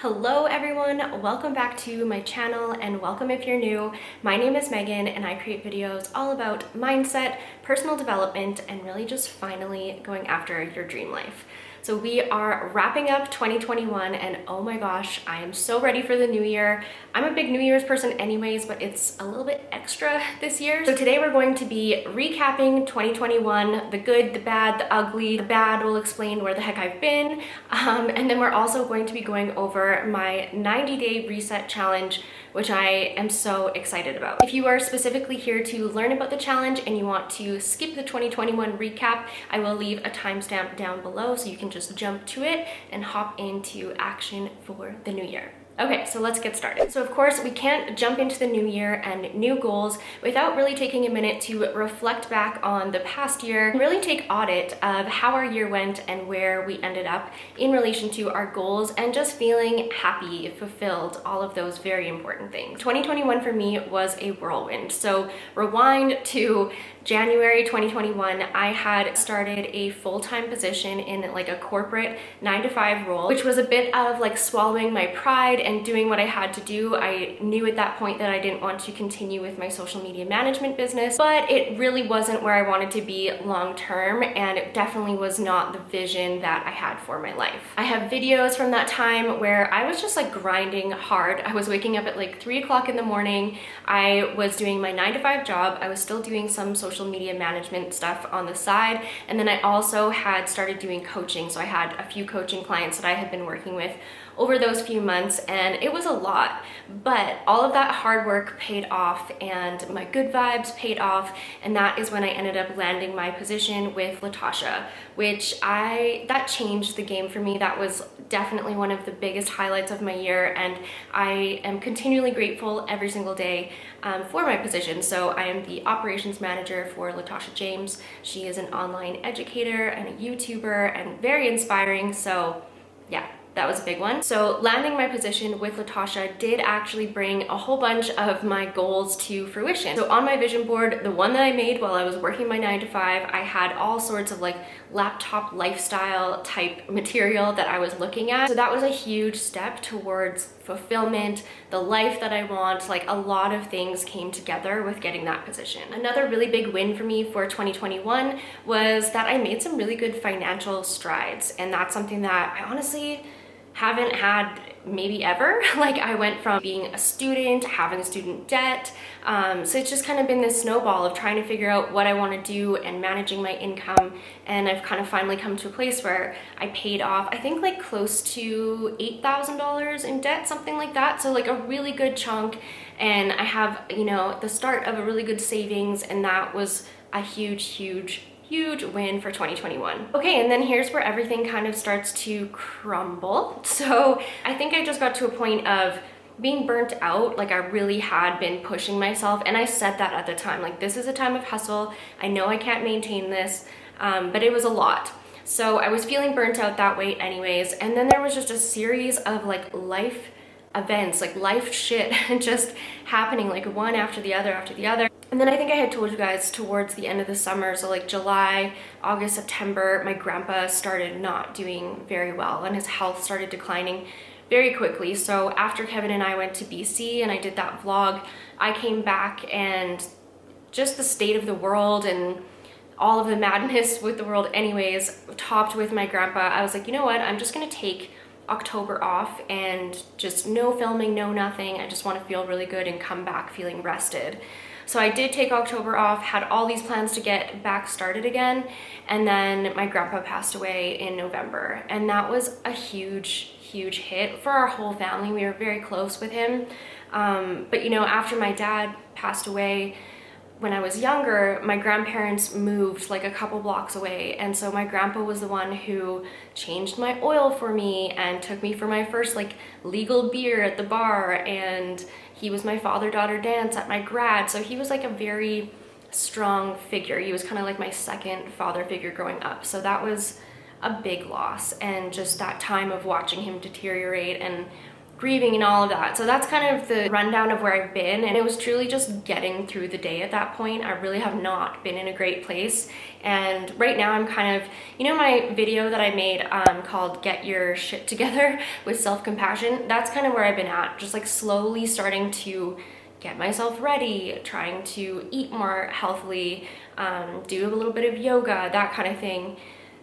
Hello everyone, welcome back to my channel and welcome if you're new. My name is Megan and I create videos all about mindset, personal development, and really just finally going after your dream life. So we are wrapping up 2021 and oh my gosh, I am so ready for the new year. I'm a big New Year's person anyways, but it's a little bit extra this year. So today we're going to be recapping 2021, the good, the bad, the ugly. The bad will explain where the heck I've been. And then we're also going to be going over my 90-day reset challenge, which I am so excited about. If you are specifically here to learn about the challenge and you want to skip the 2021 recap, I will leave a timestamp down below so you can just jump to it and hop into action for the new year. Okay, so let's get started. So of course, we can't jump into the new year and new goals without really taking a minute to reflect back on the past year and really take audit of how our year went and where we ended up in relation to our goals and just feeling happy, fulfilled, all of those very important things. 2021 for me was a whirlwind. So rewind to January 2021, I had started a full-time position in like a corporate 9-to-5 role, which was a bit of like swallowing my pride and doing what I had to do. I knew at that point that I didn't want to continue with my social media management business, but it really wasn't where I wanted to be long-term, and it definitely was not the vision that I had for my life. I have videos from that time where I was just like grinding hard. I was waking up at like 3 o'clock in the morning. I was doing my 9-to-5 job. I was still doing some social media management stuff on the side. And then I also had started doing coaching. So I had a few coaching clients that I had been working with over those few months, and it was a lot, but all of that hard work paid off and my good vibes paid off, and that is when I ended up landing my position with Latasha, which that changed the game for me. That was definitely one of the biggest highlights of my year, and I am continually grateful every single day for my position. So I am the operations manager for Latasha James. She is an online educator and a YouTuber and very inspiring, so yeah. That was a big one. So landing my position with Latasha did actually bring a whole bunch of my goals to fruition. So on my vision board, the one that I made while I was working my 9-to-5, I had all sorts of like laptop lifestyle type material that I was looking at. So that was a huge step towards fulfillment, the life that I want. Like a lot of things came together with getting that position. Another really big win for me for 2021 was that I made some really good financial strides. And that's something that I honestly haven't had maybe ever. Like I went from being a student, having student debt. So it's just kind of been this snowball of trying to figure out what I want to do and managing my income. And I've kind of finally come to a place where I paid off, I think like close to $8,000 in debt, something like that. So like a really good chunk. And I have, the start of a really good savings, and that was a huge win for 2021. Okay, and then here's where everything kind of starts to crumble. So I think I just got to a point of being burnt out. Like I really had been pushing myself, and I said that at the time, like this is a time of hustle. I know I can't maintain this, but it was a lot. So I was feeling burnt out that way anyways. And then there was just a series of like life events, like life shit just happening like one after the other after the other. And then I think I had told you guys towards the end of the summer, so like July, August, September, my grandpa started not doing very well and his health started declining very quickly. So after Kevin and I went to BC and I did that vlog, I came back and just the state of the world and all of the madness with the world anyways, topped with my grandpa, I was like, you know what, I'm just gonna take October off and just no filming, no nothing. I just want to feel really good and come back feeling rested. So I did take October off, had all these plans to get back started again, and then my grandpa passed away in November, and that was a huge hit for our whole family. We were very close with him, but after my dad passed away, when I was younger, my grandparents moved like a couple blocks away, and so my grandpa was the one who changed my oil for me and took me for my first like legal beer at the bar, and he was my father-daughter dance at my grad. So he was like a very strong figure. He was kind of like my second father figure growing up. So that was a big loss, and just that time of watching him deteriorate and grieving and all of that. So that's kind of the rundown of where I've been, and it was truly just getting through the day at that point. I really have not been in a great place, and right now I'm kind of, you know, my video that I made called Get Your Shit Together with Self-Compassion, that's kind of where I've been at, just like slowly starting to get myself ready, trying to eat more healthily, do a little bit of yoga, that kind of thing,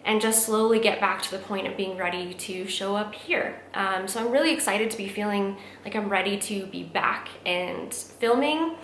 and just slowly get back to the point of being ready to show up here. So I'm really excited to be feeling like I'm ready to be back and filming.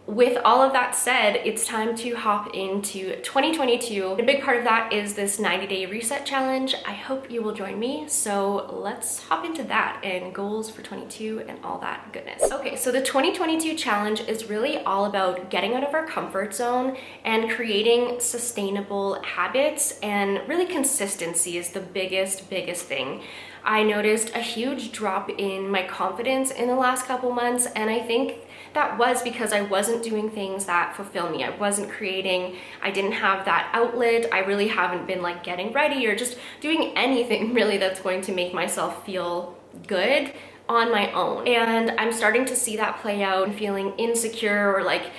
With all of that said, it's time to hop into 2022. A big part of that is this 90-day reset challenge. I hope you will join me. So let's hop into that and goals for 22 and all that goodness. Okay, so the 2022 challenge is really all about getting out of our comfort zone and creating sustainable habits, and really consistency is the biggest thing. I noticed a huge drop in my confidence in the last couple months, and I think that was because I wasn't doing things that fulfill me. I wasn't creating, I didn't have that outlet. I really haven't been like getting ready or just doing anything really that's going to make myself feel good on my own. And I'm starting to see that play out and feeling insecure or like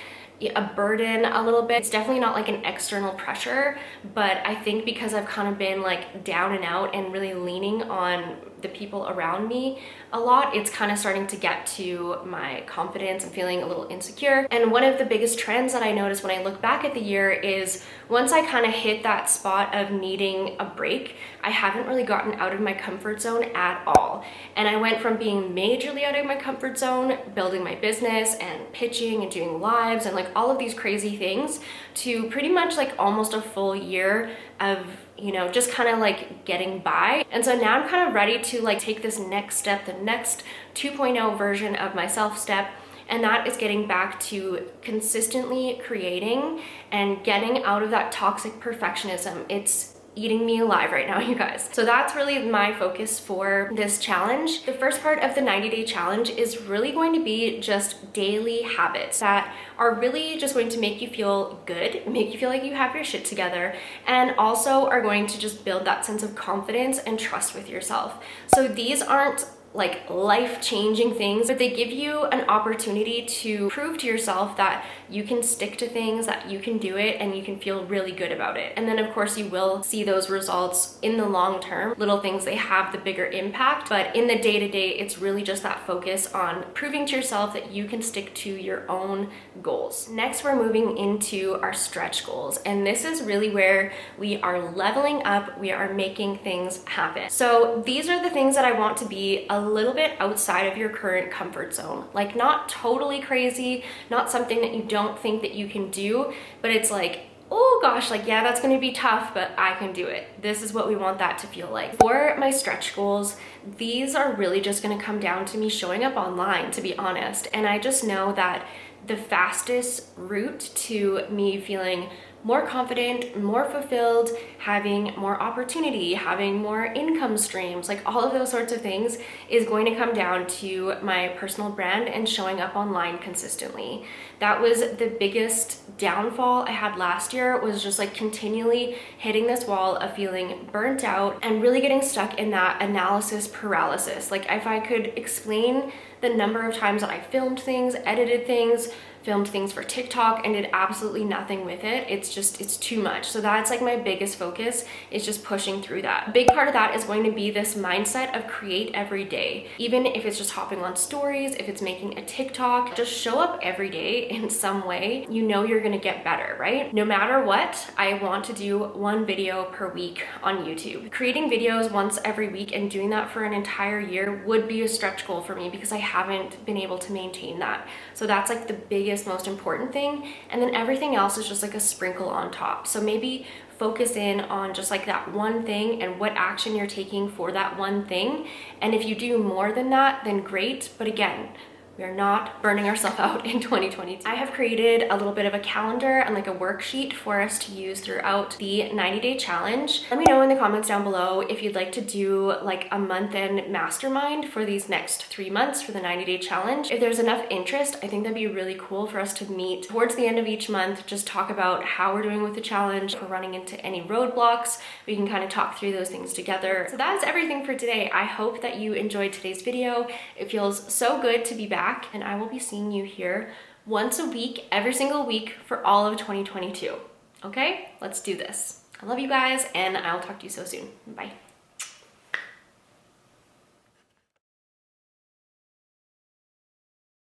a burden a little bit. It's definitely not like an external pressure, but I think because I've kind of been like down and out and really leaning on the people around me a lot, it's kind of starting to get to my confidence. I'm feeling a little insecure. And one of the biggest trends that I noticed when I look back at the year is once I kind of hit that spot of needing a break, I haven't really gotten out of my comfort zone at all. And I went from being majorly out of my comfort zone, building my business and pitching and doing lives and like all of these crazy things, to pretty much like almost a full year of, you know, just kind of like getting by. And so now I'm kind of ready to like take this next step, the next 2.0 version of myself step, and that is getting back to consistently creating and getting out of that toxic perfectionism. It's eating me alive right now, you guys. So that's really my focus for this challenge. The first part of the 90-day challenge is really going to be just daily habits that are really just going to make you feel good, make you feel like you have your shit together, and also are going to just build that sense of confidence and trust with yourself. So these aren't like life-changing things, but they give you an opportunity to prove to yourself that you can stick to things, that you can do it, and you can feel really good about it. And then of course you will see those results in the long term. Little things, they have the bigger impact, but in the day-to-day, it's really just that focus on proving to yourself that you can stick to your own goals. Next, we're moving into our stretch goals, and this is really where we are leveling up, we are making things happen. So these are the things that I want to be a little bit outside of your current comfort zone. Like not totally crazy, not something that you don't think that you can do, but it's like, oh gosh, like yeah, that's gonna be tough, but I can do it. This is what we want that to feel like. For my stretch goals, these are really just gonna come down to me showing up online, to be honest. And I just know that the fastest route to me feeling more confident, more fulfilled, having more opportunity, having more income streams, like all of those sorts of things is going to come down to my personal brand and showing up online consistently. That was the biggest downfall I had last year, was just like continually hitting this wall of feeling burnt out and really getting stuck in that analysis paralysis. Like if I could explain the number of times that I filmed things, edited things, filmed things for TikTok and did absolutely nothing with it, it's too much. So that's like my biggest focus, is just pushing through that. A big part of that is going to be this mindset of create every day. Even if it's just hopping on stories, if it's making a TikTok, just show up every day in some way. You know you're gonna get better, right? No matter what, I want to do one video per week on YouTube. Creating videos once every week and doing that for an entire year would be a stretch goal for me, because I haven't been able to maintain that. So that's like the biggest, most important thing, and then everything else is just like a sprinkle on top. So maybe focus in on just like that one thing and what action you're taking for that one thing, and if you do more than that, then great. But again, We are not burning ourselves out in 2022. I have created a little bit of a calendar and like a worksheet for us to use throughout the 90-day challenge. Let me know in the comments down below if you'd like to do like a month-end mastermind for these next 3 months for the 90-day challenge. If there's enough interest, I think that'd be really cool for us to meet towards the end of each month, just talk about how we're doing with the challenge. If we're running into any roadblocks, we can kind of talk through those things together. So that's everything for today. I hope that you enjoyed today's video. It feels so good to be back, and I will be seeing you here once a week, every single week for all of 2022. Okay, let's do this. I love you guys, and I'll talk to you so soon. Bye.